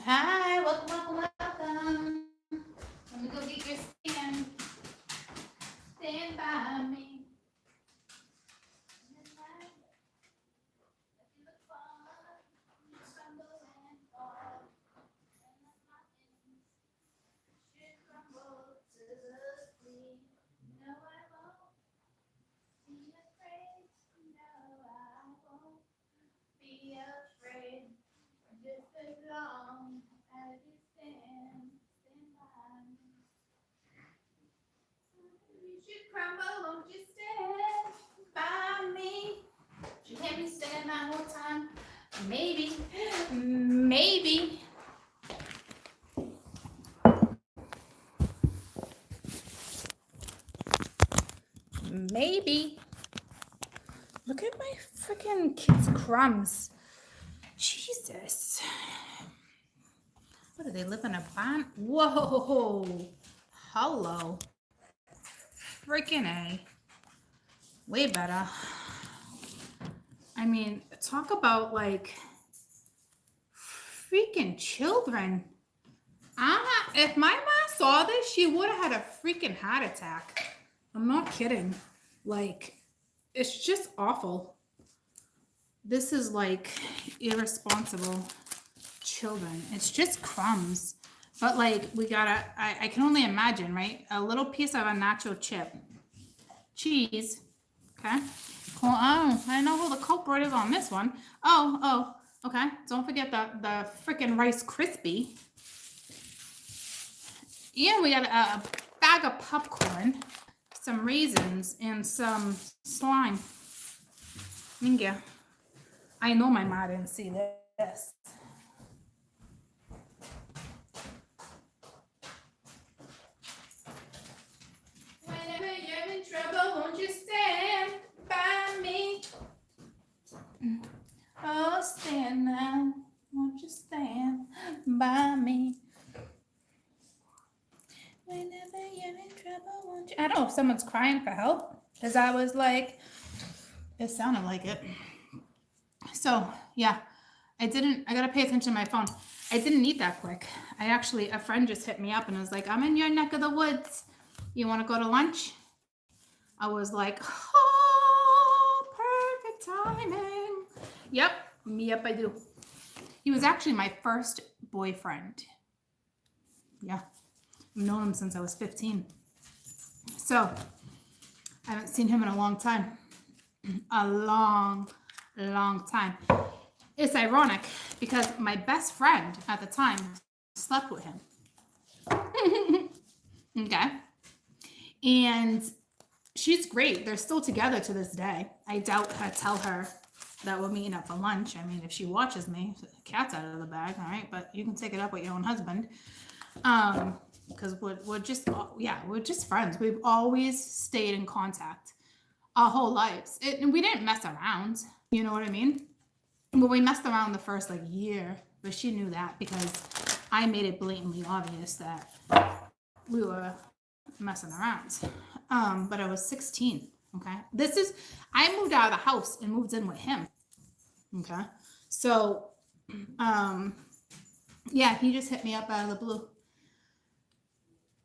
Hi, welcome. Let me go get your stand. Stand by me. Be afraid, just as long as you stand by me. You should crumble, won't you stand by me? You hear me stand that whole time? Maybe, maybe. Maybe. Look at my freaking kids' crumbs. Jesus. What do they live in a barn? Whoa. Hello. Freaking A. Way better. I mean, talk about like freaking children. If my mom saw this, she would have had a freaking heart attack. I'm not kidding. Like, it's just awful. This is like irresponsible children. It's just crumbs. But like, we gotta, I can only imagine, right? A little piece of a nacho chip. Cheese. Okay. Cool. Oh, I know who the culprit is on this one. Oh, okay. Don't forget the freaking Rice Krispie. And we got a bag of popcorn, some raisins, and some slime. Ninja. I know my mom didn't see this. Whenever you're in trouble, won't you stand by me? Oh, stand now. Won't you stand by me? Whenever you're in trouble, won't you? I don't know if someone's crying for help, because I was like, it sounded like it. So, yeah, I gotta pay attention to my phone. I didn't eat that quick. A friend just hit me up and was like, I'm in your neck of the woods. You want to go to lunch? I was like, oh, perfect timing. Yep, I do. He was actually my first boyfriend. Yeah, I've known him since I was 15. So, I haven't seen him in a long time. A long time. It's ironic because my best friend at the time slept with him. Okay. And she's great. They're still together to this day. I doubt I tell her that we're meeting up for lunch. I mean, if she watches me, the cat's out of the bag, all right? But you can take it up with your own husband. Because we're just friends. We've always stayed in contact our whole lives. And we didn't mess around. You know what I mean? But we messed around the first like year, but she knew that because I made it blatantly obvious that we were messing around. But I was 16. Okay. I moved out of the house and moved in with him. Okay. So, yeah, he just hit me up out of the blue.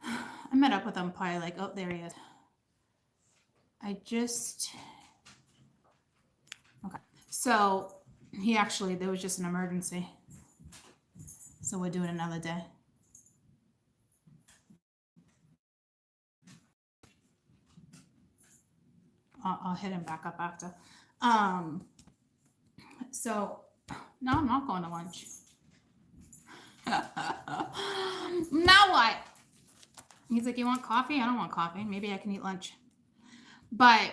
I met up with him probably like, oh, there he is. Okay. So there was just an emergency. So we're doing another day. I'll hit him back up after. So no, I'm not going to lunch. Now what? He's like, you want coffee? I don't want coffee. Maybe I can eat lunch. But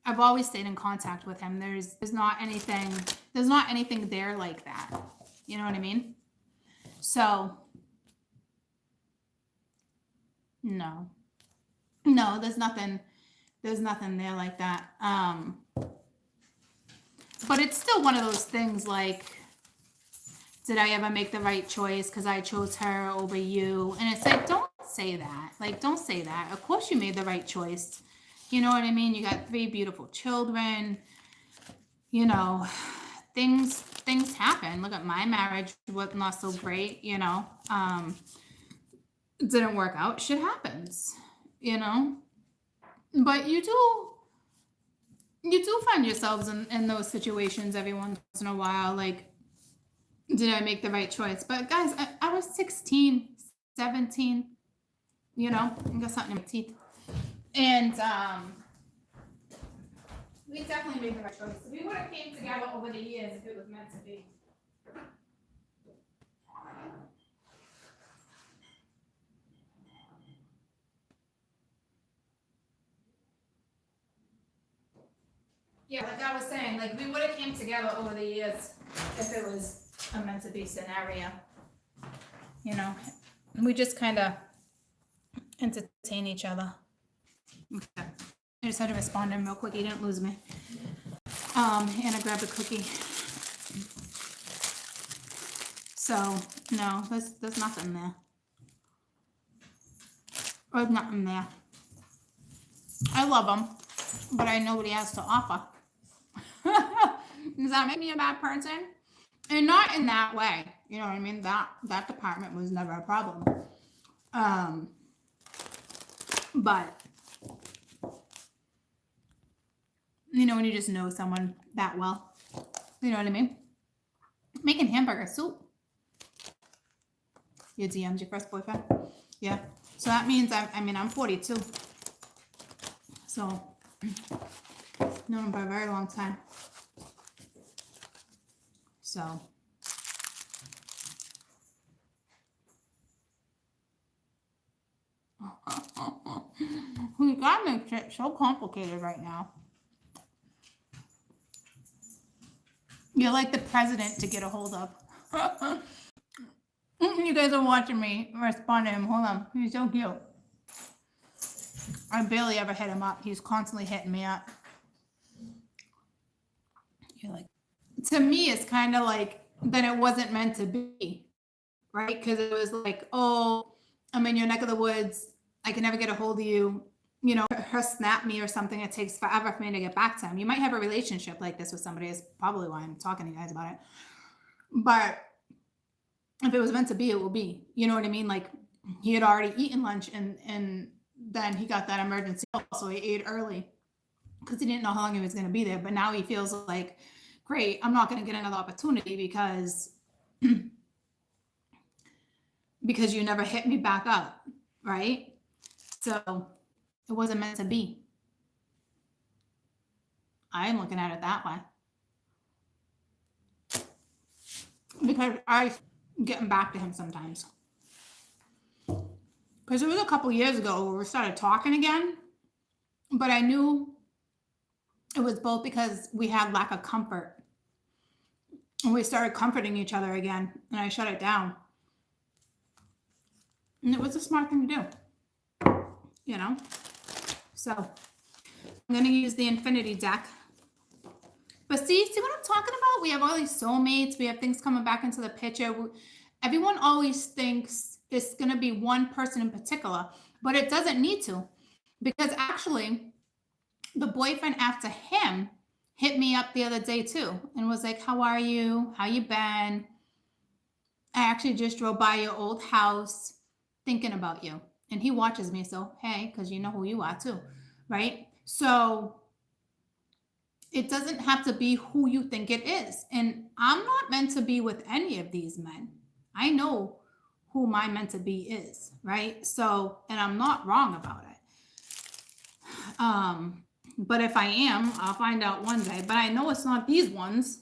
I've always stayed in contact with him. There's not anything there like that. You know what I mean? So no, there's nothing there like that. But it's still one of those things like, did I ever make the right choice because I chose her over you? And it's like, don't say that. Like, don't say that. Of course you made the right choice. You know what I mean? You got 3 beautiful children. You know, things things happen. Look at my marriage, was not so great, you know. It didn't work out. Shit happens, you know. But you do find yourselves in those situations every once in a while. Like, did I make the right choice? But guys, I was 16, 17, you know, I got something in my teeth. And we definitely made the right choice. We would have came together over the years if it was meant to be. Yeah, like I was saying, like we would have came together over the years if it was a meant to be scenario. You know, we just kind of entertain each other. Okay. I just had to respond to him real quick. He didn't lose me. And I grabbed a cookie. So no, there's nothing there. There's nothing there. I love him, but I know what he has to offer. Does that make me a bad person? And not in that way. You know what I mean? That department was never a problem. But you know, when you just know someone that well, you know what I mean? Making hamburger soup. Your DM's your first boyfriend? Yeah. So that means I'm 42. So known him for a very long time. So we gotta make shit so complicated right now. You're like the president to get a hold of. You guys are watching me respond to him. Hold on. He's so cute. I barely ever hit him up. He's constantly hitting me up. You're like, to me, it's kind of like, then it wasn't meant to be, right? Because it was like, oh, I'm in your neck of the woods. I can never get a hold of you. You know, her snap me or something. It takes forever for me to get back to him. You might have a relationship like this with somebody. It's probably why I'm talking to you guys about it. But if it was meant to be, it will be. You know what I mean? Like, he had already eaten lunch and then he got that emergency call, so he ate early because he didn't know how long he was going to be there. But now he feels like, great, I'm not going to get another opportunity because you never hit me back up, right? So it wasn't meant to be. I'm looking at it that way. Because I'm getting back to him sometimes. Because it was a couple years ago where we started talking again, but I knew it was both because we had lack of comfort. And we started comforting each other again, and I shut it down. And it was a smart thing to do, you know? So I'm going to use the Infinity deck. But see what I'm talking about? We have all these soulmates. We have things coming back into the picture. Everyone always thinks it's going to be one person in particular, but it doesn't need to. Because actually, the boyfriend after him hit me up the other day too and was like, how are you? How you been? I actually just drove by your old house thinking about you. And he watches me, so hey, because you know who you are too, right? So it doesn't have to be who you think it is. And I'm not meant to be with any of these men. I know who my meant to be is, right? So, and I'm not wrong about it. But if I am, I'll find out one day. But I know it's not these ones.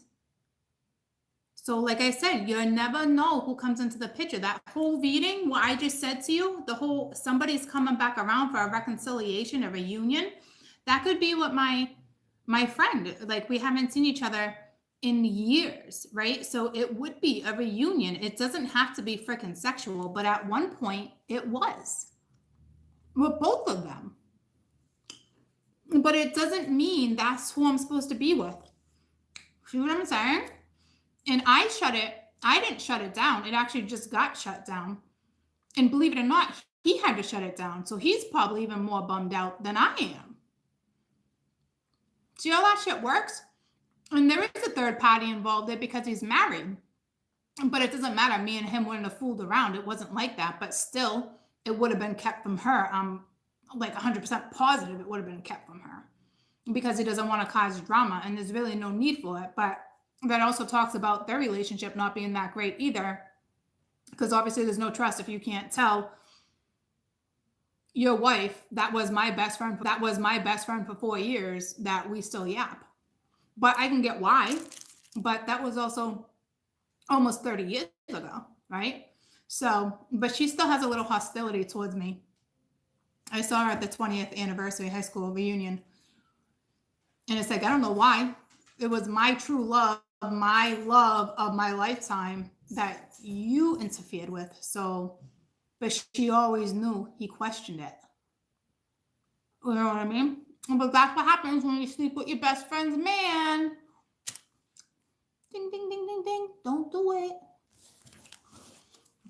So like I said, you never know who comes into the picture. That whole reading, what I just said to you, the whole somebody's coming back around for a reconciliation, a reunion, that could be what my friend, like we haven't seen each other in years, right? So it would be a reunion. It doesn't have to be freaking sexual, but at one point it was with both of them. But it doesn't mean that's who I'm supposed to be with. See what I'm saying? And I didn't shut it down. It actually just got shut down. And believe it or not, he had to shut it down. So he's probably even more bummed out than I am. See how that shit works? And there is a third party involved there because he's married. But it doesn't matter. Me and him wouldn't have fooled around. It wasn't like that. But still, it would have been kept from her. I'm like 100% positive it would have been kept from her because he doesn't want to cause drama. And there's really no need for it. But that also talks about their relationship not being that great either. Because obviously there's no trust if you can't tell your wife that was my best friend for 4 years that we still yap. But I can get why. But that was also almost 30 years ago, right? So, but she still has a little hostility towards me. I saw her at the 20th anniversary high school reunion. And it's like, I don't know why. It was my true love, my love of my lifetime that you interfered with. So, but she always knew he questioned it. You know what I mean? But that's what happens when you sleep with your best friend's man. Ding, ding, ding, ding, ding. Don't do it.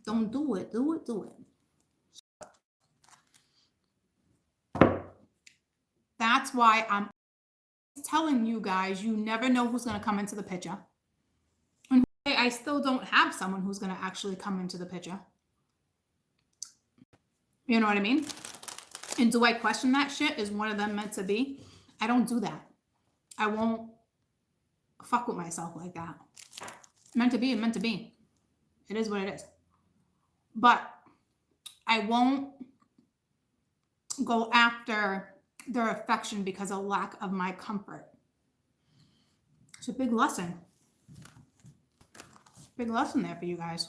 Don't do it. Do it, do it. That's why I'm telling you guys, you never know who's going to come into the picture. And I still don't have someone who's going to actually come into the picture. You know what I mean? And do I question that shit? Is one of them meant to be? I don't do that. I won't fuck with myself like that. Meant to be, meant to be. It is what it is. But I won't go after their affection because of lack of my comfort. It's a big lesson. Big lesson there for you guys.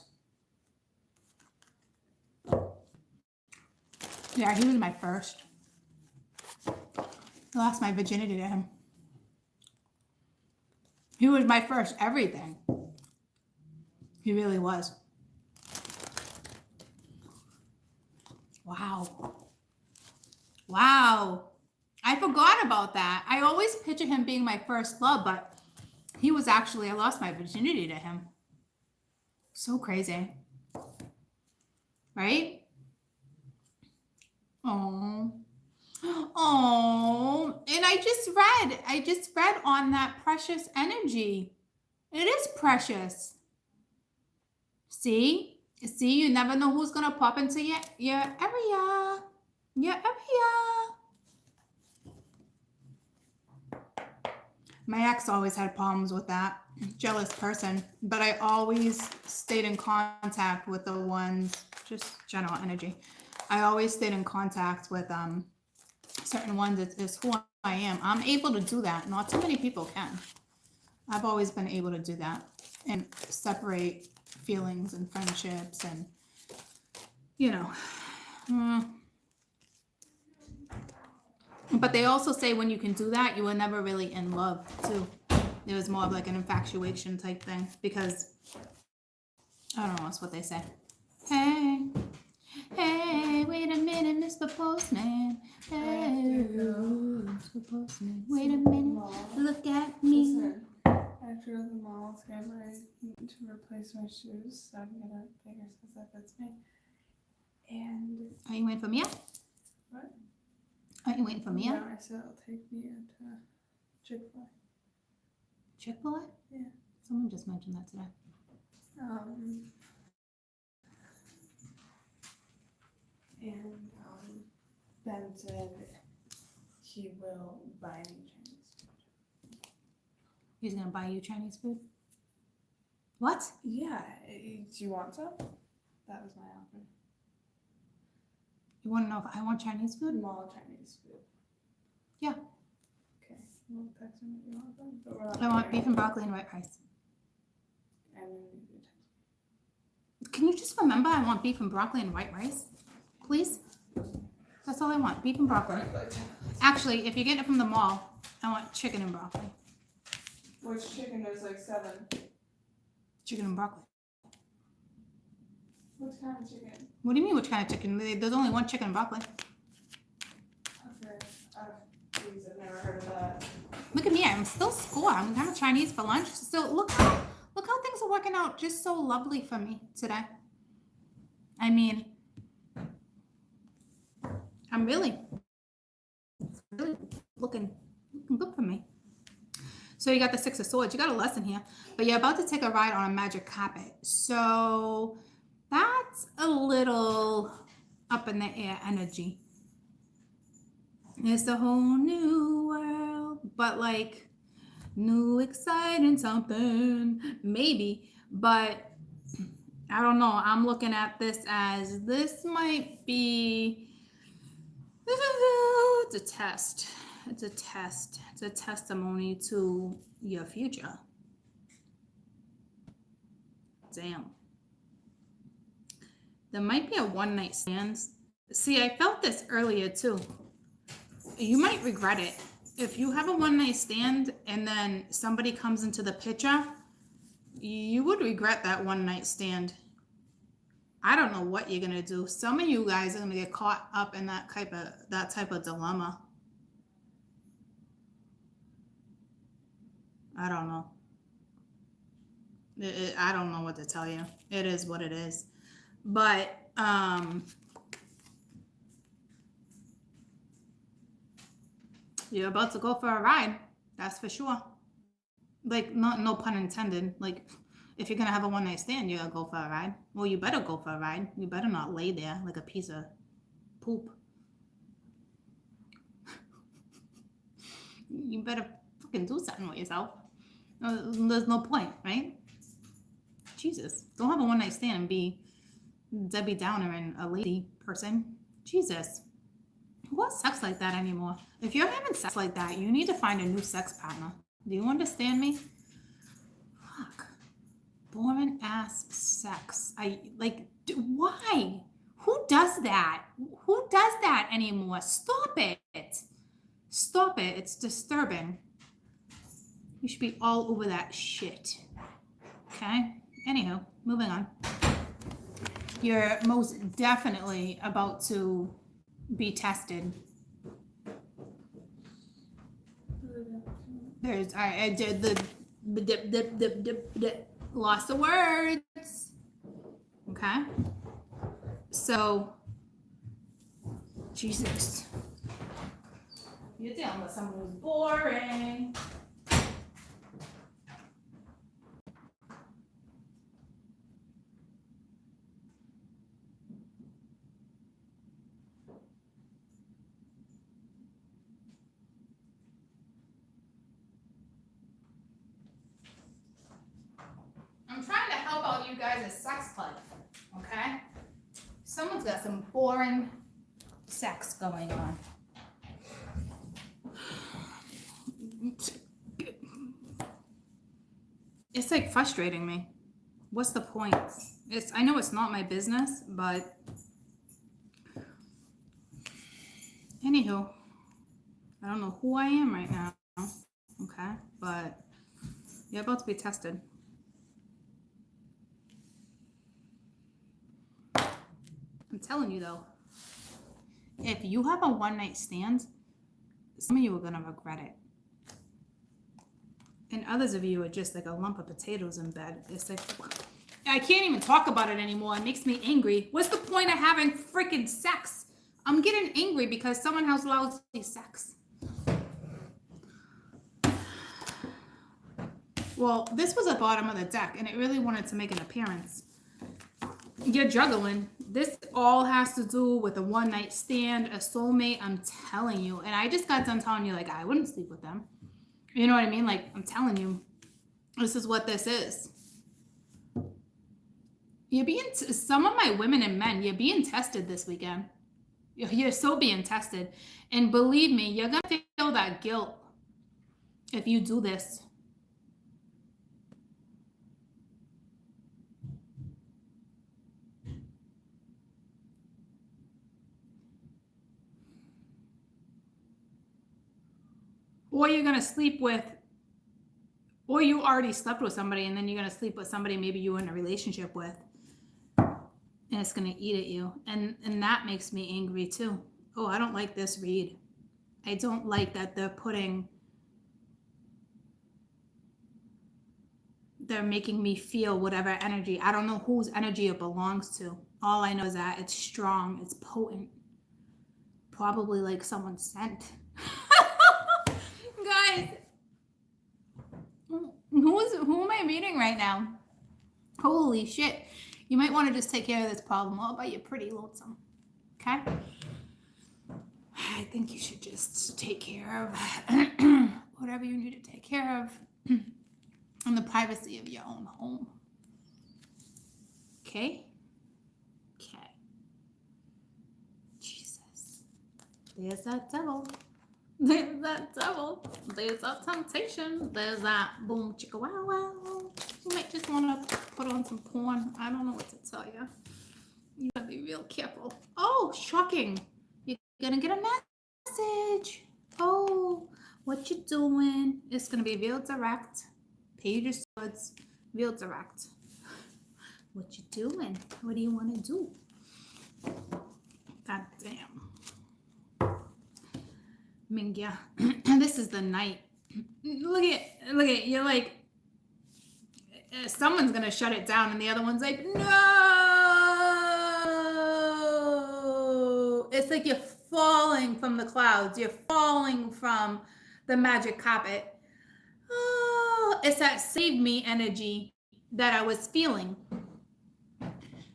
Yeah, he was my first. I lost my virginity to him. He was my first everything. He really was. Wow. Wow. I forgot about that. I always picture him being my first love, but he was actually, I lost my virginity to him. So crazy. Right? Oh. Oh. And I just read on that precious energy. It is precious. See, you never know who's going to pop into your area. Your area. My ex always had problems with that. Jealous person. But I always stayed in contact with the ones, just general energy. I always stayed in contact with certain ones. It's who I am. I'm able to do that. Not too many people can. I've always been able to do that and separate feelings and friendships and, you know. But they also say when you can do that, you were never really in love, too. It was more of like an infatuation type thing because, I don't know, that's what they say. Hey, wait a minute, Mr. Postman. Hey, Mr. Postman, wait a minute, look at me. Listen, after the mall, I need to replace my shoes, so I'm gonna bigger size that fits me. And are you waiting for me? what? Are you waiting for me? No, I said it'll take me into Chick-fil-A. Chick-fil-A? Yeah. Someone just mentioned that today. And Ben said he will buy me Chinese food. He's gonna buy you Chinese food? What? Yeah, do you want some? That was my offer. You want to know if I want Chinese food? Mall Chinese food. Yeah. Okay, we'll text him if you want them. But we're not I want there. beef and broccoli and white rice. And then you can text me. Can you just remember I want beef and broccoli and white rice? Please? That's all I want, beef and broccoli. Actually, if you're getting it from the mall, I want chicken and broccoli. Which chicken? There's like 7. Chicken and broccoli. What kind of chicken? What do you mean which kind of chicken? There's only one chicken and broccoli. Okay. Please, I've never heard of that. Look at me, I'm still score. I'm having Chinese for lunch. So look how things are working out just so lovely for me today. I mean, I'm really looking good for me. So you got the Six of Swords. You got a lesson here. But you're about to take a ride on a magic carpet. So that's a little up in the air energy. It's a whole new world. But like new exciting something. Maybe. But I don't know. I'm looking at this as this might be... It's a test. It's a test. It's a testimony to your future. Damn. There might be a one-night stand. See, I felt this earlier too. You might regret it. If you have a one-night stand and then somebody comes into the picture, you would regret that one-night stand. I don't know what you're gonna do. Some of you guys are gonna get caught up in that type of dilemma. I don't know. I don't know what to tell you. It is what it is. But you're about to go for a ride. That's for sure. Like, no pun intended. Like, if you're gonna have a one-night stand, you're gonna go for a ride. Well, you better go for a ride. You better not lay there like a piece of poop. You better fucking do something with yourself. There's no point, right? Jesus, don't have a one-night stand and be Debbie Downer and a lady person. Jesus, who has sex like that anymore? If you're having sex like that, you need to find a new sex partner. Do you understand me? Fuck. Boring ass sex. Why? Who does that? Who does that anymore? Stop it. Stop it. It's disturbing. You should be all over that shit. Okay? Anywho, moving on. You're most definitely about to be tested. There's I did the lost of words. Okay? So Jesus. You're dealing with someone who's boring. I'm trying to help out you guys' sex life, okay? Someone's got some boring sex going on. It's like frustrating me. What's the point? I know it's not my business, but anywho, I don't know who I am right now, okay? But you're about to be tested. I'm telling you though, if you have a one-night stand, some of you are gonna regret it. And others of you are just like a lump of potatoes in bed. It's like, I can't even talk about it anymore. It makes me angry. What's the point of having freaking sex? I'm getting angry because someone has lousy sex. Well, this was the bottom of the deck and it really wanted to make an appearance. You're juggling. This all has to do with a one-night stand, a soulmate. I'm telling you. And I just got done telling you, like, I wouldn't sleep with them. You know what I mean? Like, I'm telling you, this is what this is. You're being, some of my women and men, you're being tested this weekend. You're so being tested. And believe me, you're going to feel that guilt if you do this. Or you're going to sleep with, or you already slept with somebody and then you're going to sleep with somebody maybe you were in a relationship with. And it's going to eat at you. And that makes me angry too. Oh, I don't like this read. I don't like that they're making me feel whatever energy. I don't know whose energy it belongs to. All I know is that it's strong, it's potent. Probably like someone's scent. Guys, Who am I reading right now? Holy shit. You might want to just take care of this problem all by your pretty lonesome. Okay? I think you should just take care of whatever you need to take care of in the privacy of your own home. Okay? Okay. Jesus. There's that devil. There's that devil. There's that temptation. There's that boom chicka wow wow. You might just want to put on some porn. I don't know what to tell you. You gotta be real careful. Oh, shocking. You're gonna get a message. Oh, what you doing? It's gonna be real direct. Page of Swords, real direct. What you doing? What do you want to do? God damn. I mean, yeah, this is the night. Look at, you're like, someone's gonna shut it down, and the other one's like, no. It's like you're falling from the clouds. You're falling from the magic carpet. Oh, it's that save me energy that I was feeling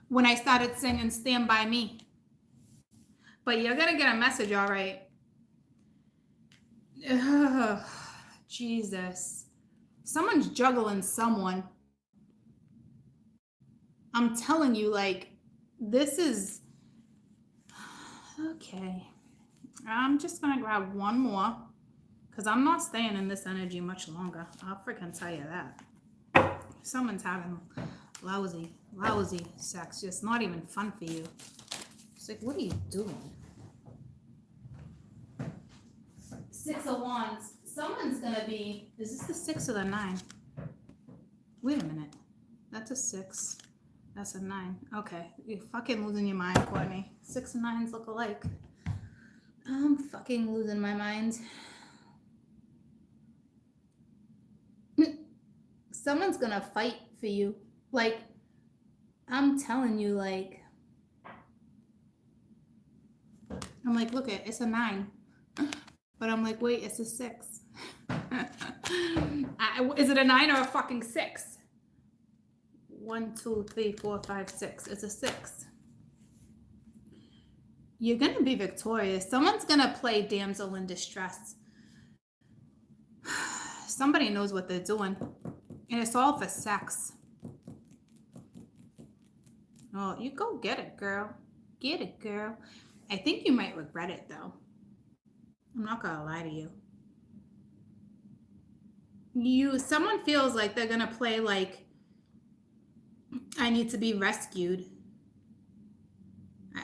when I started singing Stand By Me. But you're gonna get a message, all right. Ugh, Jesus. Someone's juggling someone. I'm telling you, like, this is... Okay. I'm just going to grab one more because I'm not staying in this energy much longer. I'll freaking tell you that. Someone's having lousy sex. Just not even fun for you. It's like, what are you doing? Six of Wands. Someone's gonna be... Is this the 6 or the 9? Wait a minute. That's a 6. That's a 9. Okay. You're fucking losing your mind, Courtney. 6 and 9s look alike. I'm fucking losing my mind. Someone's gonna fight for you. Like, I'm telling you, like... I'm like, look it, it's a 9. But I'm like, wait, it's a 6. Is it a 9 or a fucking 6? 1, 2, 3, 4, 5, 6. It's a 6. You're going to be victorious. Someone's going to play damsel in distress. Somebody knows what they're doing. And it's all for sex. Oh, you go get it, girl. Get it, girl. I think you might regret it, though. I'm not gonna lie to you. Someone feels like they're gonna play like, I need to be rescued.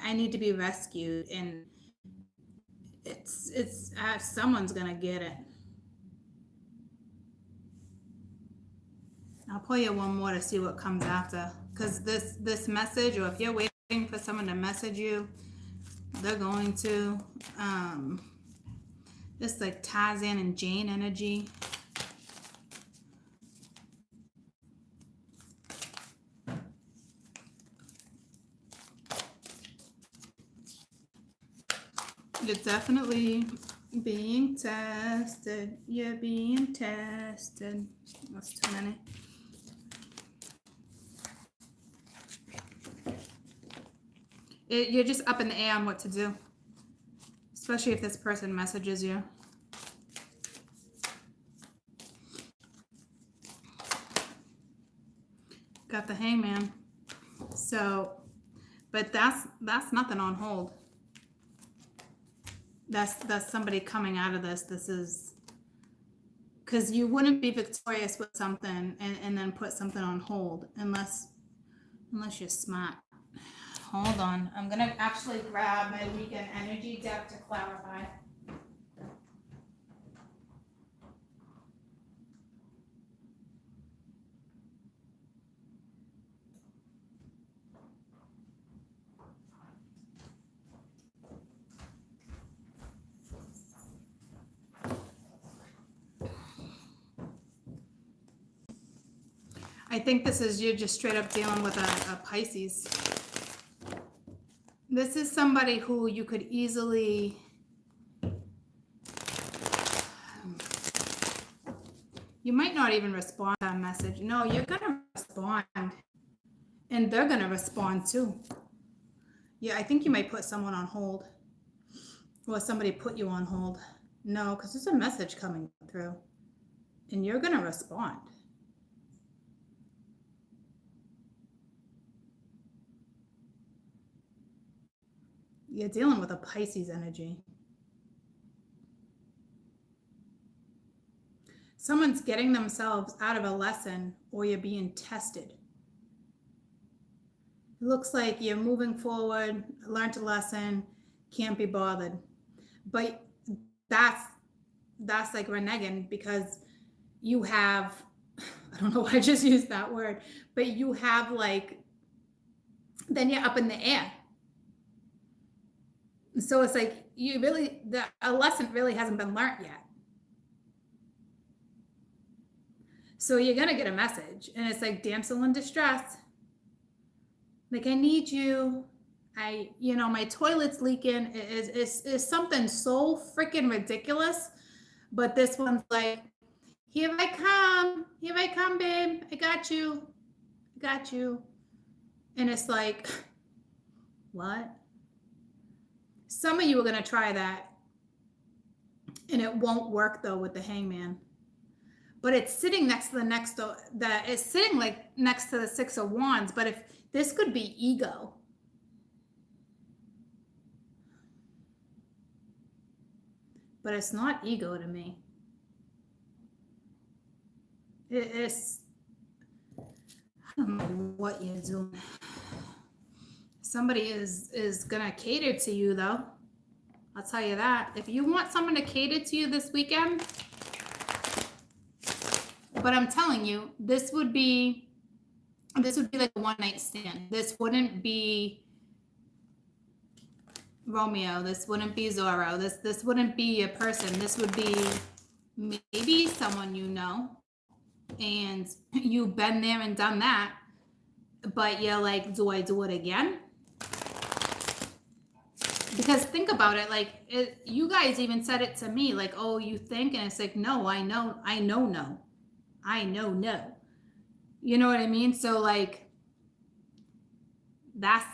I need to be rescued, and it's someone's gonna get it. I'll pull you one more to see what comes after, because this message, or if you're waiting for someone to message you, they're going to. This like Tarzan and Jane energy. You're definitely being tested. You're being tested. That's too many. You're just up in the air on what to do. Especially if this person messages you. Got the Hangman. So, but that's nothing on hold. That's somebody coming out of this. This is because you wouldn't be victorious with something and then put something on hold unless you're smart. Hold on. I'm going to actually grab my weekend energy deck to clarify. I think this is you just straight up dealing with a Pisces. This is somebody who you could easily You might not even respond to that message. No, you're going to respond. And they're going to respond too. Yeah, I think you might put someone on hold. Or somebody put you on hold. No, because there's a message coming through. And you're going to respond. You're dealing with a Pisces energy. Someone's getting themselves out of a lesson, or you're being tested. It looks like you're moving forward, learned a lesson, can't be bothered. But that's like reneging, because you have, I don't know why I just used that word, but you have like, then you're up in the air. So it's like a lesson really hasn't been learned yet. So you're going to get a message, and it's like, damsel in distress. Like, I need you. My toilet's leaking. Is something so freaking ridiculous. But this one's like, here I come, babe. I got you. And it's like, what? Some of you are going to try that, and it won't work though with the Hangman. But it's sitting next to it's sitting like next to the Six of Wands. But if this could be ego. But it's not ego to me. It's, I don't know what you're doing. Somebody is gonna cater to you though. I'll tell you that. If you want someone to cater to you this weekend, but I'm telling you, this would be like a one-night stand. This wouldn't be Romeo. This wouldn't be Zorro. This wouldn't be a person. This would be maybe someone you know, and you've been there and done that, but you're like, do I do it again? Because think about it, like you guys even said it to me, like, oh, you think, and it's like, no, I know no. You know what I mean? So like, that's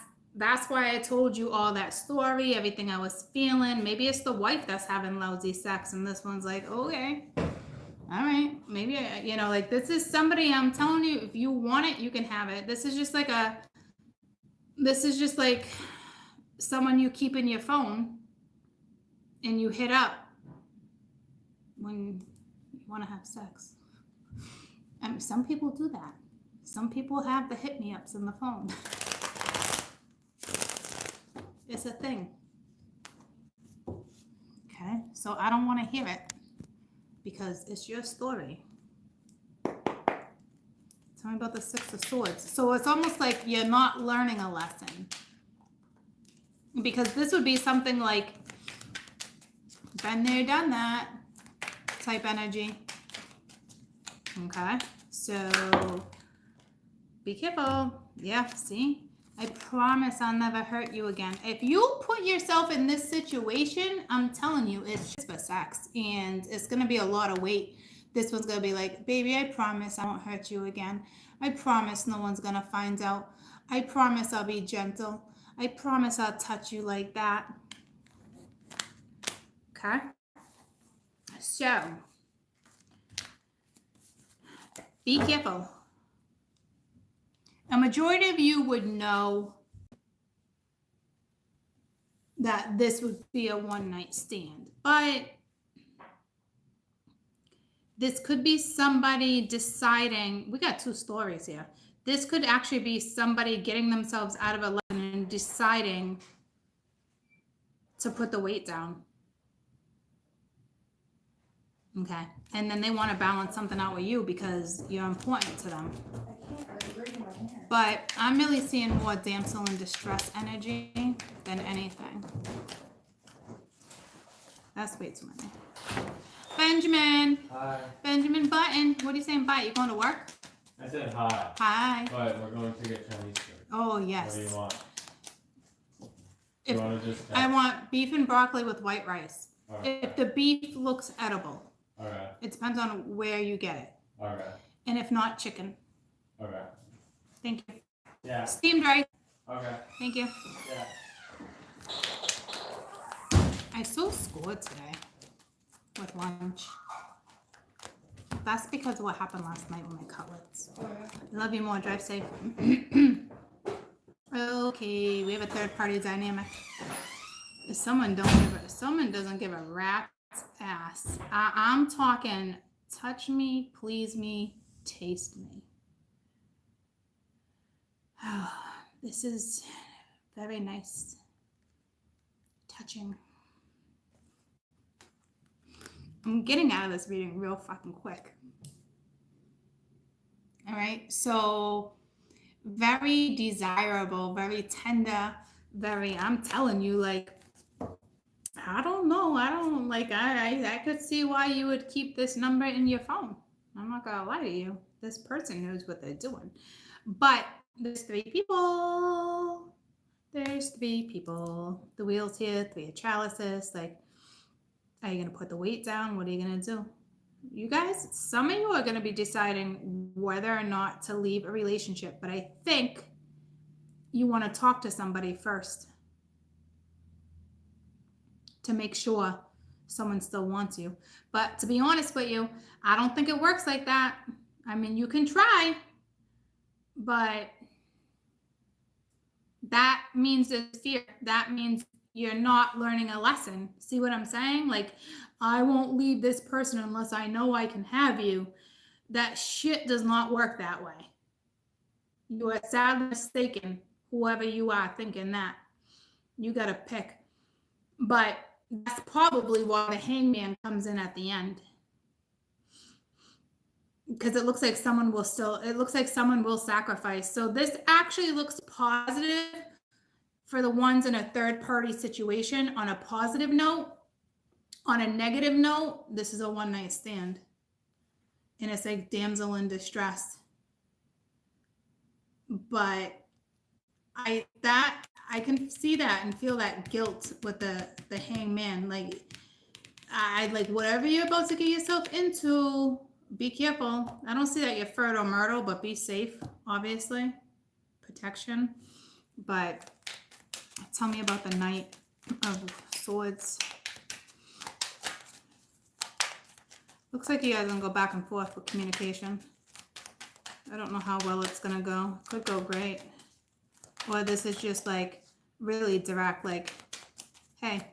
why I told you all that story, everything I was feeling. Maybe it's the wife that's having lousy sex, and this one's like, okay, all right, maybe, like, this is somebody, I'm telling you, if you want it, you can have it. This is just like someone you keep in your phone and you hit up when you want to have sex. I mean, some people do that. Some people have the hit-me-ups in the phone. It's a thing. Okay, so I don't want to hear it because it's your story. Tell me about the Six of Swords. So it's almost like you're not learning a lesson. Because this would be something like, been there, done that type energy. Okay, so be careful. Yeah, see? I promise I'll never hurt you again. If you put yourself in this situation, I'm telling you, it's just for sex. And it's going to be a lot of weight. This one's going to be like, baby, I promise I won't hurt you again. I promise no one's going to find out. I promise I'll be gentle. I promise I'll touch you like that. Okay? So, be careful. A majority of you would know that this would be a one-night stand, but this could be somebody deciding. We got two stories here. This could actually be somebody getting themselves out of a lesson and deciding to put the weight down. Okay. And then they want to balance something out with you because you're important to them. But I'm really seeing more damsel in distress energy than anything. That's way too many. Benjamin. Hi. Benjamin Button. What are you saying, bye? You going to work? I said hi. Hi. But we're going to get Chinese food. Oh, yes. What do you want? You want to just... I want beef and broccoli with white rice. Right. If the beef looks edible. All right. It depends on where you get it. Okay. And if not, chicken. Okay. Thank you. Yeah. Steamed rice. Okay. Thank you. Yeah. I so scored today with lunch. That's because of what happened last night with my cutlets. Oh, yeah. Love you more. Drive safe. Okay, we have a third party dynamic. If someone doesn't give a rat's ass. I'm talking touch me, please me, taste me. This is very nice. Touching. I'm getting out of this reading real fucking quick. All right, so very desirable, very tender, I'm telling you, like, I don't know, I could see why you would keep this number in your phone. I'm not gonna lie to you. This person knows what they're doing. But there's three people. The wheel's here, 3 of chalices. Like, are you gonna put the weight down? What are you gonna do? You guys, some of you are gonna be deciding whether or not to leave a relationship, but I think you want to talk to somebody first to make sure someone still wants you. But to be honest with you, I don't think it works like that. I mean, you can try, but that means there's fear. That means you're not learning a lesson. See what I'm saying? Like, I won't leave this person unless I know I can have you. That shit does not work that way. You are sadly mistaken, whoever you are thinking that. You got to pick. But that's probably why the hangman comes in at the end. Because it looks like someone will sacrifice. So this actually looks positive for the ones in a third party situation on a positive note. On a negative note, this is a one night stand. And it's like damsel in distress. But I can see that and feel that guilt with the hangman. Like, whatever you're about to get yourself into, be careful. I don't see that you're fertile myrtle, but be safe, obviously. Protection. But tell me about the Knight of Swords. Looks like you guys are gonna go back and forth with communication. I don't know how well it's gonna go. Could go great. Or this is just like really direct, like, hey,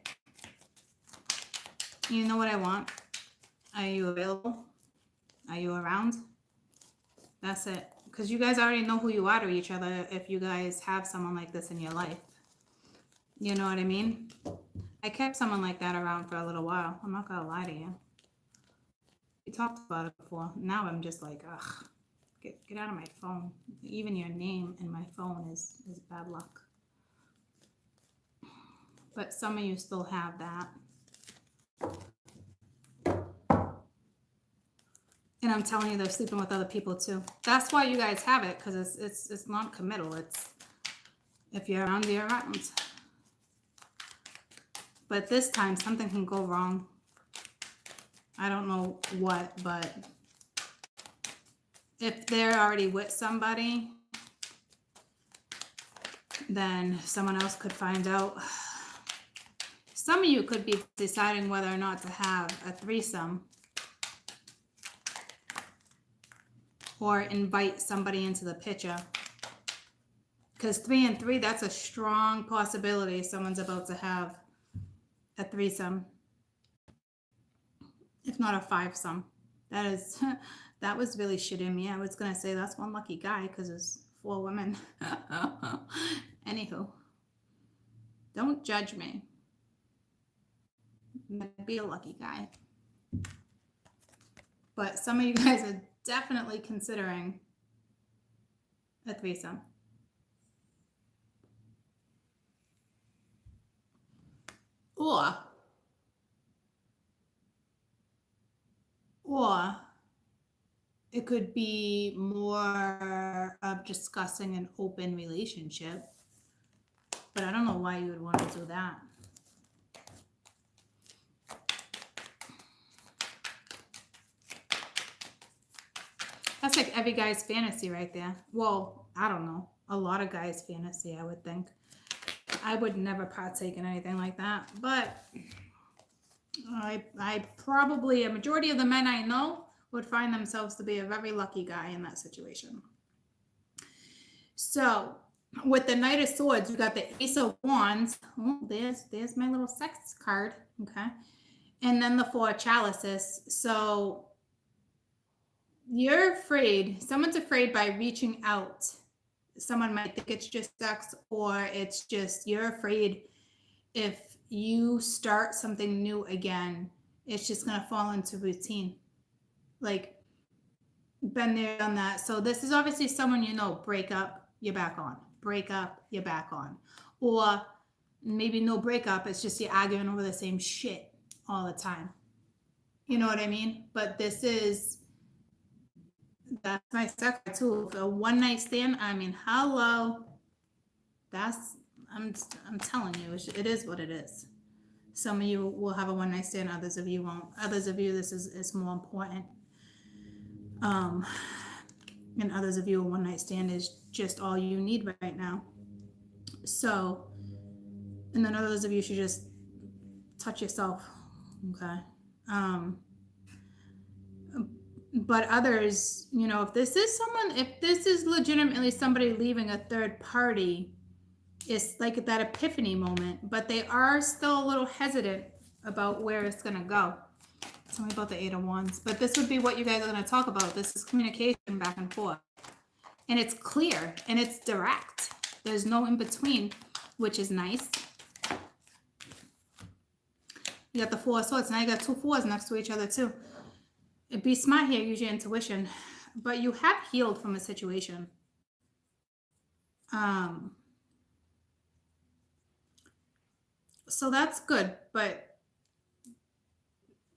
you know what I want? Are you available? Are you around? That's it. Because you guys already know who you are to each other if you guys have someone like this in your life. You know what I mean? I kept someone like that around for a little while. I'm not gonna lie to you. We talked about it before. Now I'm just like, ugh. Get out of my phone. Even your name in my phone is bad luck. But some of you still have that. And I'm telling you, they're sleeping with other people too. That's why you guys have it, because it's non-committal. It's if you're around, you're around. But this time something can go wrong. I don't know what, but if they're already with somebody, then someone else could find out. Some of you could be deciding whether or not to have a threesome or invite somebody into the picture. Because 3 and 3, that's a strong possibility someone's about to have a threesome, if not a 5-some. That is, that was really shitting me. I was gonna say that's one lucky guy because there's 4 women. Anywho, don't judge me. Might be a lucky guy. But some of you guys are definitely considering a threesome. Or it could be more of discussing an open relationship. But I don't know why you would want to do that. That's like every guy's fantasy right there. Well, I don't know. A lot of guys' fantasy, I would think. I would never partake in anything like that. But I probably, a majority of the men I know would find themselves to be a very lucky guy in that situation. So with the Knight of Swords, you got the Ace of Wands. Oh, there's my little sex card. Okay. And then the Four of Chalices. So you're afraid, someone's afraid by reaching out. Someone might think it's just sex, or it's just you're afraid if you start something new again, it's just going to fall into routine. Like, been there, done that. So this is obviously someone you know, break up, you're back on. Break up, you're back on. Or maybe no breakup, it's just you're arguing over the same shit all the time. You know what I mean? But this is, that's my second too. A one night stand, I mean, hello. That's, I'm telling you, it is what it is. Some of you will have a one night stand, others of you won't. Others of you, this is more important. And others of you, a one night stand is just all you need right now. So, and then others of you should just touch yourself. Okay. But others, you know, if this is legitimately somebody leaving a third party, it's like that epiphany moment, but they are still a little hesitant about where it's going to go. Tell me about the Eight of Wands. But this would be what you guys are going to talk about. This is communication back and forth. And it's clear and it's direct. There's no in between, which is nice. You got the Four of Swords. Now you got two fours next to each other too. Be smart here, use your intuition. But you have healed from a situation. So that's good, but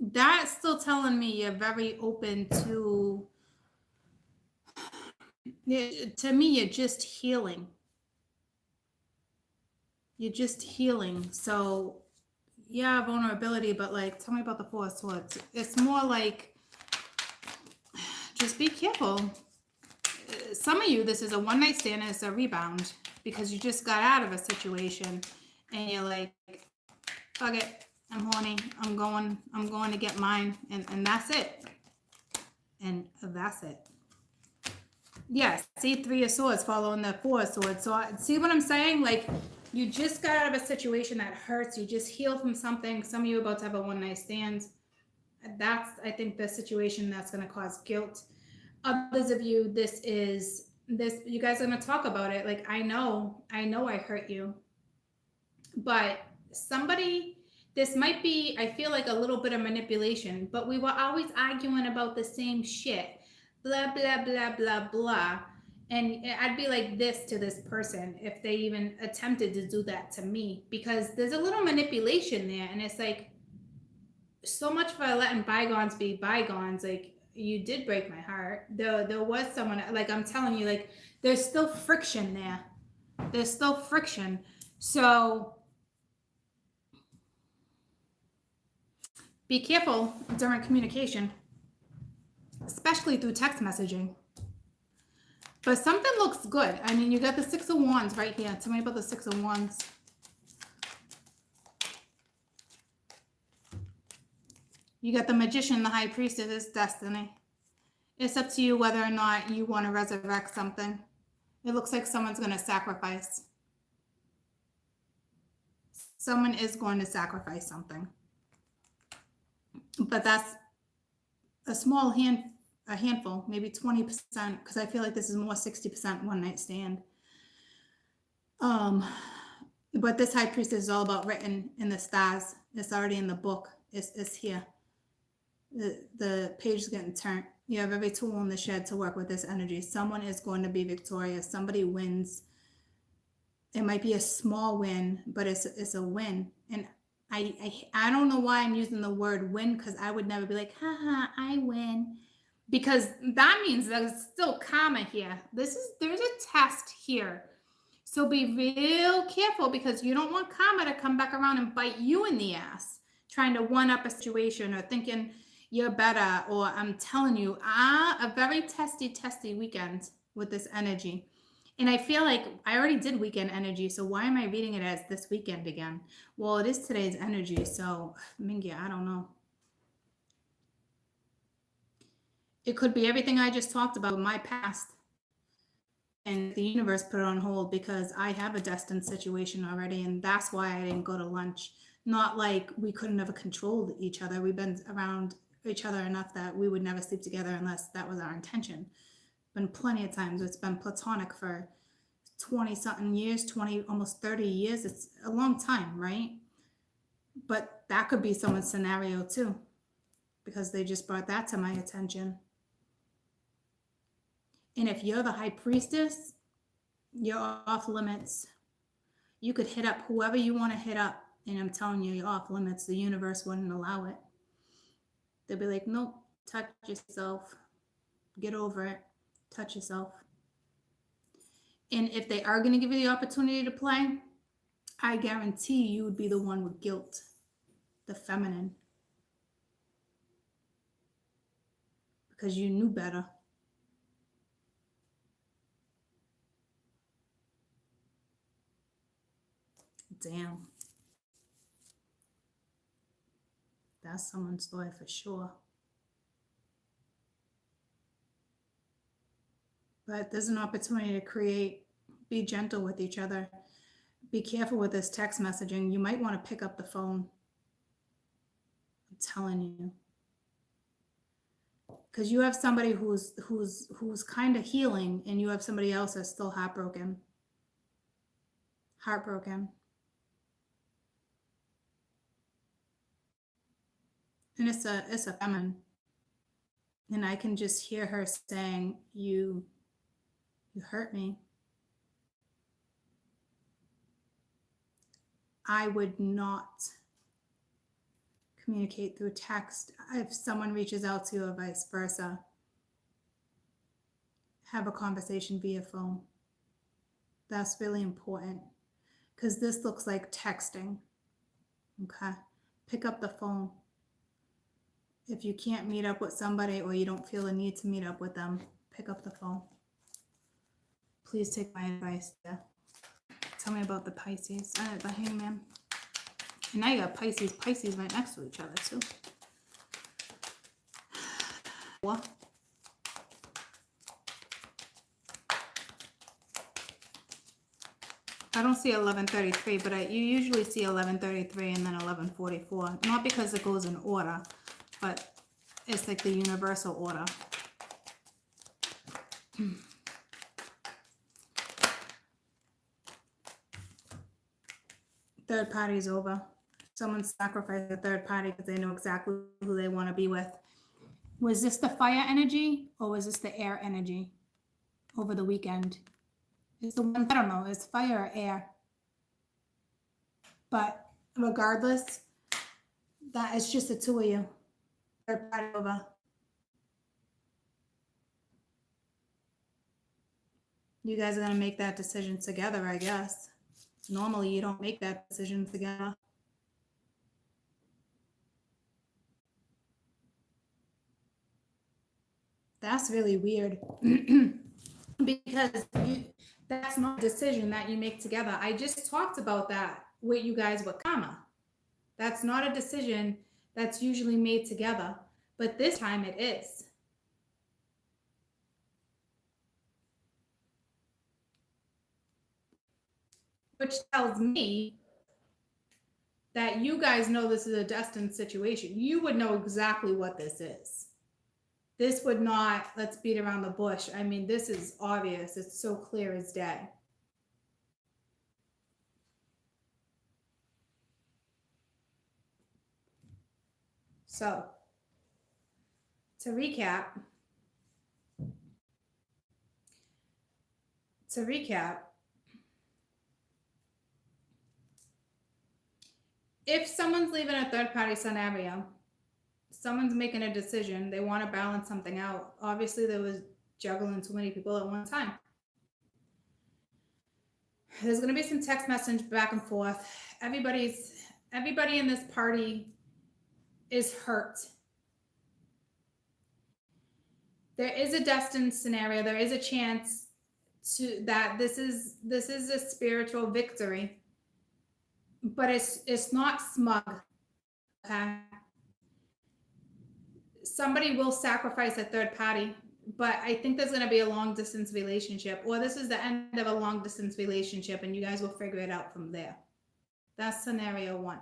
that's still telling me you're very open to me, you're just healing. You're just healing. So yeah, vulnerability, but like, tell me about the Four of Swords. It's more like, just be careful. Some of you, this is a one night stand and it's a rebound because you just got out of a situation and you're like, fuck it, I'm horny, I'm going to get mine, and that's it. And that's it. Yes, see, Three of Swords following the Four of Swords. So see what I'm saying? Like, you just got out of a situation that hurts, you just healed from something. Some of you are about to have a one night stand. That's, I think, the situation that's going to cause guilt. Others of you, you guys are going to talk about it. Like, I know I hurt you. But this might be, I feel like, a little bit of manipulation, but we were always arguing about the same shit. Blah, blah, blah, blah, blah. And I'd be like this to this person if they even attempted to do that to me, because there's a little manipulation there. And it's like, so much for letting bygones be bygones. Like, you did break my heart. There was someone, like, I'm telling you, like, there's still friction there. There's still friction. So be careful during communication, especially through text messaging. But something looks good. I mean, you got the Six of Wands right here. Tell me about the Six of Wands. You got the Magician, the High Priestess, destiny. It's up to you whether or not you want to resurrect something. It looks like someone's going to sacrifice. Someone is going to sacrifice something. But that's a small handful, maybe 20%, because I feel like this is more 60% one night stand. But this High Priestess is all about written in the stars. It's already in the book. It's here. The page is getting turned. You have every tool in the shed to work with this energy. Someone is going to be victorious. Somebody wins. It might be a small win, but it's a win. And I don't know why I'm using the word win, because I would never be like, haha, I win. Because that means there's still karma here. There's a test here. So be real careful, because you don't want karma to come back around and bite you in the ass, trying to one up a situation or thinking, you're better, or I'm telling you, a very testy weekend with this energy. And I feel like I already did weekend energy, so why am I reading it as this weekend again? Well, it is today's energy, so Mingy, I don't know. It could be everything I just talked about in my past. And the universe put it on hold because I have a destined situation already, and that's why I didn't go to lunch. Not like we couldn't have controlled each other. We've been around each other enough that we would never sleep together unless that was our intention. Been plenty of times. It's been platonic for 20 something years, 20, almost 30 years. It's a long time, right? But that could be someone's scenario too, because they just brought that to my attention. And if you're the high priestess, you're off limits. You could hit up whoever you want to hit up, and I'm telling you, you're off limits. The universe wouldn't allow it. They'll be like, nope, touch yourself. Get over it. Touch yourself. And if they are going to give you the opportunity to play, I guarantee you would be the one with guilt, the feminine, because you knew better. Damn. That's someone's story for sure. But there's an opportunity to create, be gentle with each other. Be careful with this text messaging. You might want to pick up the phone. I'm telling you. Because you have somebody who's kind of healing, and you have somebody else that's still heartbroken. Heartbroken. And it's a feminine. And I can just hear her saying, you hurt me. I would not communicate through text. If someone reaches out to you or vice versa, have a conversation via phone. That's really important, because this looks like texting. Okay? Pick up the phone. If you can't meet up with somebody, or you don't feel a need to meet up with them, pick up the phone. Please take my advice there. Tell me about the Pisces, the Hangman. And now you got Pisces right next to each other too. What? I don't see 1133, but you usually see 1133 and then 1144. Not because it goes in order, but it's like the universal order. Third party's over. Someone sacrificed a third party because they know exactly who they want to be with. Was this the fire energy, or was this the air energy over the weekend? It's the one, I don't know, it's fire or air. But regardless, that is just the two of you. Third party over. You guys are going to make that decision together, I guess. Normally, you don't make that decision together. That's really weird. Because that's not a decision that you make together. I just talked about that with you guys with karma. That's not a decision that's usually made together. But this time it is. Which tells me that you guys know this is a destined situation. You would know exactly what this is. This would not, let's beat around the bush. I mean, this is obvious. It's so clear as day. So, to recap, if someone's leaving a third party scenario, someone's making a decision, they want to balance something out. Obviously, there was juggling too many people at one time. There's going to be some text message back and forth. Everybody in this party is hurt. there is a destined scenario. There is a chance to that this is a spiritual victory, but it's not smug. Okay. Somebody will sacrifice a third party, but I think there's going to be a long distance relationship, or this is the end of a long distance relationship, and you guys will figure it out from there. That's scenario 1.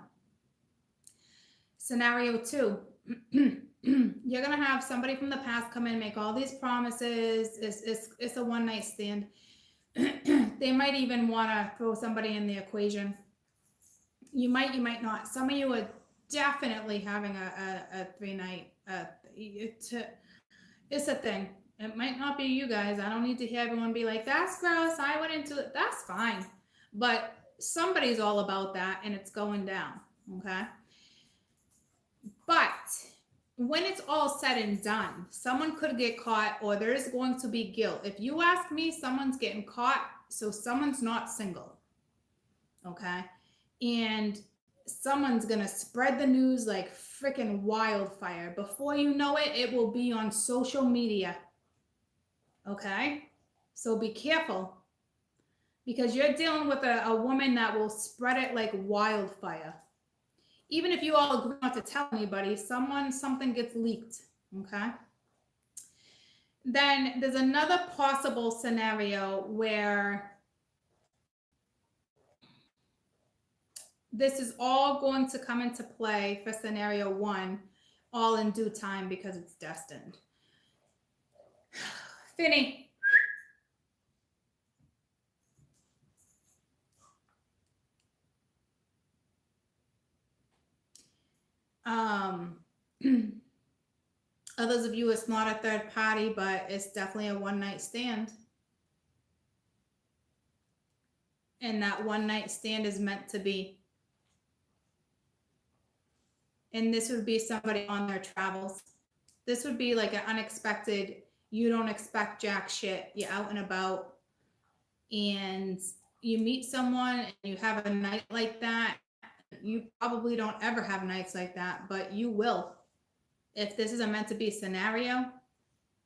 Scenario 2, you're going to have somebody from the past come in and make all these promises. It's a one-night stand. They might even want to throw somebody in the equation. You might not. Some of you are definitely having a 3-night. It's a thing. It might not be you guys. I don't need to hear everyone be like, that's gross, I went into it. That's fine. But somebody's all about that, and it's going down. Okay. But when it's all said and done, someone could get caught, or there is going to be guilt. If you ask me, someone's getting caught, so someone's not single. Okay. And someone's going to spread the news like freaking wildfire. Before you know it, it will be on social media. Okay? So be careful, because you're dealing with a woman that will spread it like wildfire. Even if you all agree not to tell anybody, something gets leaked. Okay? Then there's another possible scenario where this is all going to come into play for scenario 1, all in due time, because it's destined. Finny. Others of you, it's not a third party, but it's definitely a one-night stand. And that one-night stand is meant to be. And this would be somebody on their travels. This would be like an unexpected, you don't expect jack shit. You're out and about and you meet someone and you have a night like that. You probably don't ever have nights like that, but you will. If this is a meant to be scenario,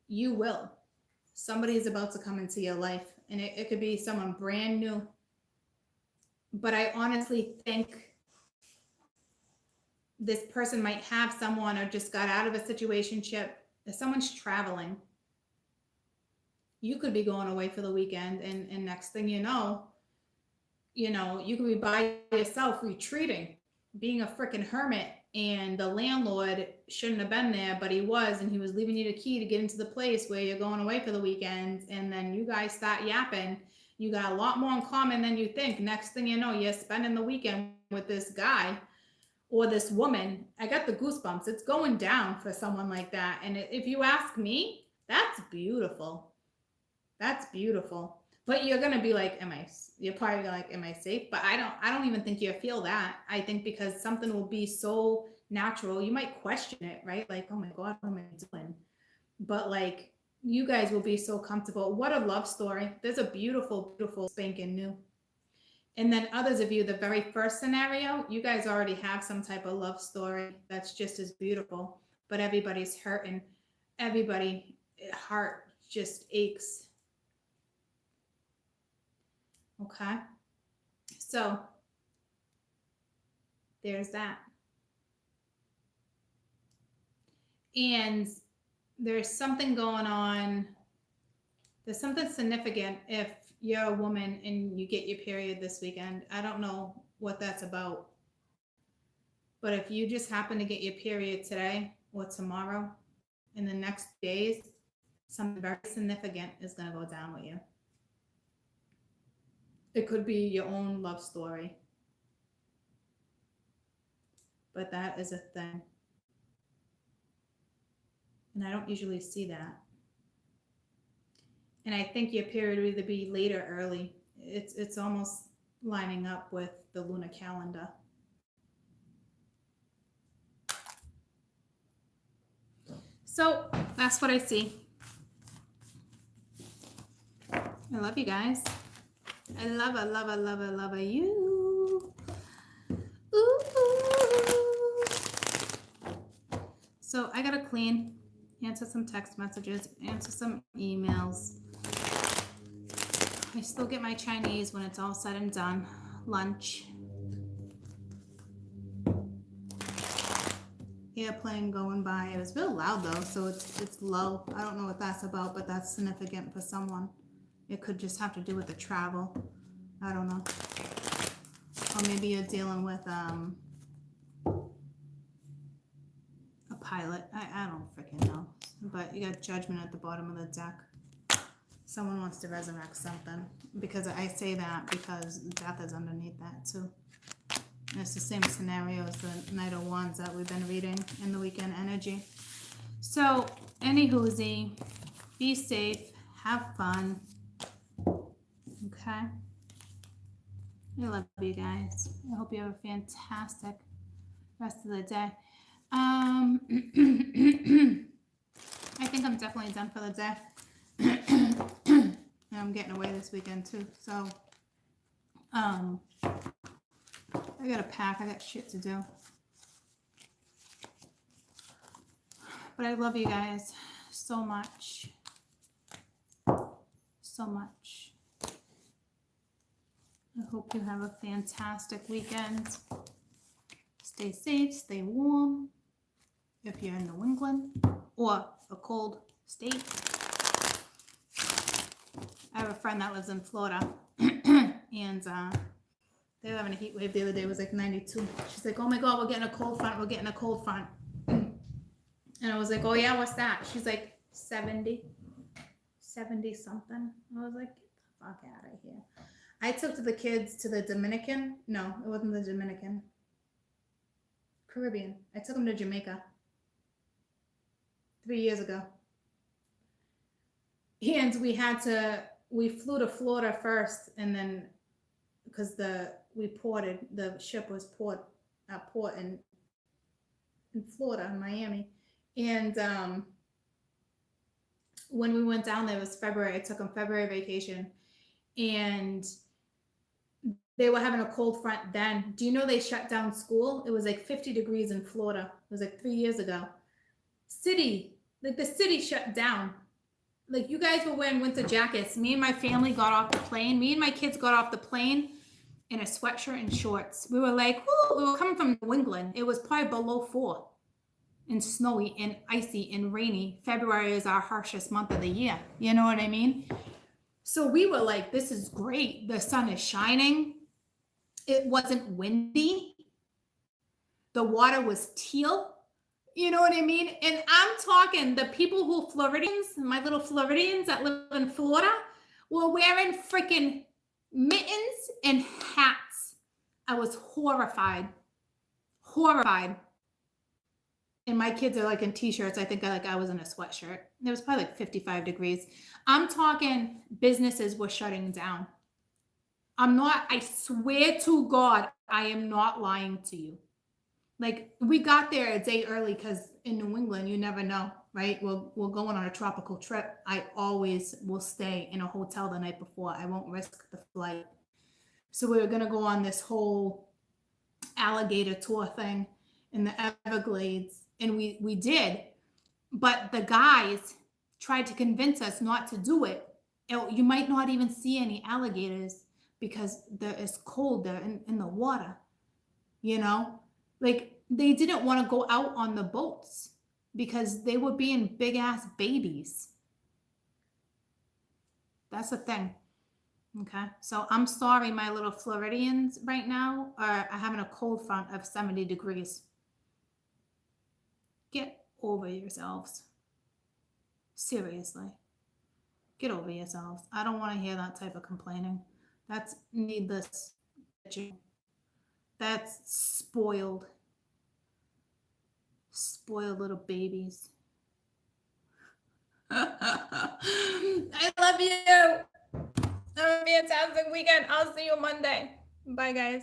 you will. Somebody is about to come into your life, and it could be someone brand new. But I honestly think this person might have someone, or just got out of a situationship. If someone's traveling, you could be going away for the weekend, and next thing you know, you could be by yourself retreating, being a freaking hermit, and the landlord shouldn't have been there, but he was, and he was leaving you the key to get into the place where you're going away for the weekend, and then you guys start yapping. You got a lot more in common than you think. Next thing you know, you're spending the weekend with this guy or this woman. I got the goosebumps. It's going down for someone like that. And if you ask me, that's beautiful. That's beautiful. But you're going to be like, you're probably like, am I safe? But I don't even think you feel that. I think because something will be so natural, you might question it, right? Like, oh my God, what am I doing? But like, you guys will be so comfortable. What a love story. There's a beautiful, beautiful spanking new. And then others of you, the very first scenario, you guys already have some type of love story that's just as beautiful, but everybody's hurting. Everybody, heart just aches. Okay. So there's that. And there's something going on. There's something significant if you're a woman and you get your period this weekend. I don't know what that's about. But if you just happen to get your period today or tomorrow, in the next days, something very significant is going to go down with you. It could be your own love story. But that is a thing. And I don't usually see that. And I think your period will either be late or early. It's almost lining up with the lunar calendar. So that's what I see. I love you guys. I love you. Ooh. So I gotta clean, answer some text messages, answer some emails. I still get my Chinese when it's all said and done. Lunch. Airplane going by. It was real loud though, so it's low. I don't know what that's about, but that's significant for someone. It could just have to do with the travel. I don't know. Or maybe you're dealing with a pilot. I don't freaking know. But you got judgment at the bottom of the deck. Someone wants to resurrect something. Because I say that because death is underneath that too. And it's the same scenario as the Knight of Wands that we've been reading in the weekend energy. So, anywhoosie, be safe, have fun. Okay? I love you guys. I hope you have a fantastic rest of the day. I think I'm definitely done for the day. And I'm getting away this weekend too. So, I gotta pack. I got shit to do. But I love you guys so much. So much. I hope you have a fantastic weekend. Stay safe, stay warm. If you're in New England or a cold state. I have a friend that lives in Florida. And they were having a heat wave the other day. It was like 92. She's like, oh my God, we're getting a cold front. We're getting a cold front. And I was like, oh yeah, what's that? She's like, 70 something. I was like, get the fuck out of here. I took the kids to the Dominican. No, it wasn't the Dominican. Caribbean. I took them to Jamaica 3 years ago. And we flew to Florida first, and then because the ship was at port in Florida, in Miami. And when we went down there, it was February. I took them February vacation, and they were having a cold front then. Do you know they shut down school? It was like 50 degrees in Florida. It was like 3 years ago. The city shut down. Like, you guys were wearing winter jackets. Me and my family got off the plane. Me and my kids got off the plane in a sweatshirt and shorts. We were like, whoo, we were coming from New England. It was probably below 4 and snowy and icy and rainy. February is our harshest month of the year. You know what I mean? So we were like, this is great. The sun is shining. It wasn't windy. The water was teal. You know what I mean? And I'm talking the people who Floridians, my little Floridians that live in Florida, were wearing freaking mittens and hats. I was horrified. And my kids are like in t-shirts. I think I was in a sweatshirt. It was probably like 55 degrees. I'm talking businesses were shutting down. I swear to God, I am not lying to you. Like, we got there a day early because in New England, you never know, right? We're going on a tropical trip. I always will stay in a hotel the night before. I won't risk the flight. So we were going to go on this whole alligator tour thing in the Everglades. And we did. But the guys tried to convince us not to do it. You might not even see any alligators because it's cold there in the water, you know? Like, they didn't want to go out on the boats because they were being big ass babies. That's the thing. Okay. So I'm sorry, my little Floridians right now are having a cold front of 70 degrees. Get over yourselves. Seriously. Get over yourselves. I don't want to hear that type of complaining. That's needless. That's spoiled little babies. I love you. Have a fantastic weekend. I'll see you Monday. Bye, guys.